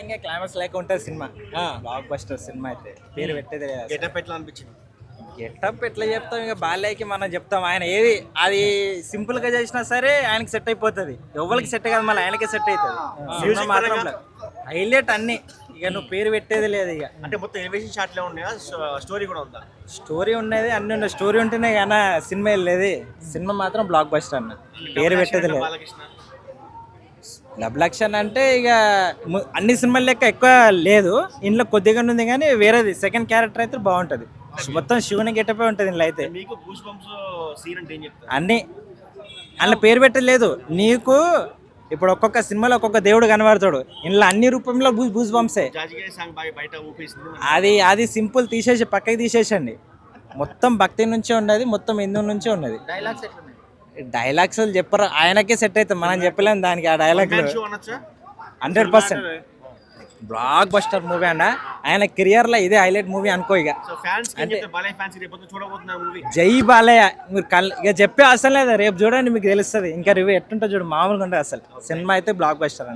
ఇంకా క్లైమాక్స్ లేక ఉంటుంది సినిమా. బ్లాక్ బస్టర్ సినిమా అయితే పేరు పెట్టేది లేదు. గెటప్ ఎట్లా అనిపించింది? గెటప్ ఎట్లా చెప్తాం, ఇక బాలయ్యకి మనం చెప్తాం. ఆయన ఏది అది సింపుల్ గా చేసినా సరే ఆయనకి సెట్ అయిపోతుంది. ఎవరికి సెట్ కాదు, మళ్ళీ ఆయనకే సెట్ అవుతుంది. సినిమా మాత్రం హైలైట్ అన్ని. ఇక నువ్వు పేరు పెట్టేది లేదు. ఇక అంటే మొత్తం ఎలివేషన్ షాట్లే ఉన్నాయా, స్టోరీ కూడా ఉందా? స్టోరీ ఉండేది, అన్ని ఉన్నాయి. స్టోరీ ఉంటేనే కానీ సినిమా వెళ్ళేది. సినిమా మాత్రం బ్లాక్ బస్టర్ అన్న, పేరు పెట్టేది లేదు. బాలకృష్ణ డబ్ లక్షన్ అంటే ఇక అన్ని సినిమాల లెక్క ఎక్కువ లేదు, ఇంట్లో కొద్దిగా ఉంది. కానీ వేరేది సెకండ్ క్యారెక్టర్ అయితే బాగుంటుంది. మొత్తం శివుని గెటపే ఉంటుంది ఇంట్లో అయితే. మీకు గూస్ బంప్స్ సీన్ అంటే ఏం చెప్తారు? అన్ని అందులో పేరు పెట్టలేదు. నీకు ఇప్పుడు ఒక్కొక్క సినిమాలో ఒక్కొక్క దేవుడు కనబడతాడు, ఇంట్లో అన్ని రూపంలో గూస్ బంప్సే. జాజిగే సాంగ్ బయట ఊపేసింది. అది సింపుల్ తీసేసి పక్కకి తీసేసండి. మొత్తం భక్తి నుంచే ఉన్నది, మొత్తం హిందూ నుంచే ఉన్నది. డైలాగ్స్ చెప్పరు, ఆయనకే సెట్ అవుతుంది, మనం చెప్పలేము దానికి. ఆ డైలాగ్ 100% బ్లాక్ బస్టర్ మూవీ అన్న. ఆయన కెరియర్ లో ఇదే హైలైట్ మూవీ అనుకో. ఇక జై బాలయ్య. మీరు ఇక చెప్పే అసలు లేదా, రేపు చూడండి మీకు తెలుస్తుంది. ఇంకా రివ్యూ ఎట్టుంటో చూడు, మామూలుగా ఉండదు అసలు. సినిమా అయితే బ్లాక్ బస్టర్.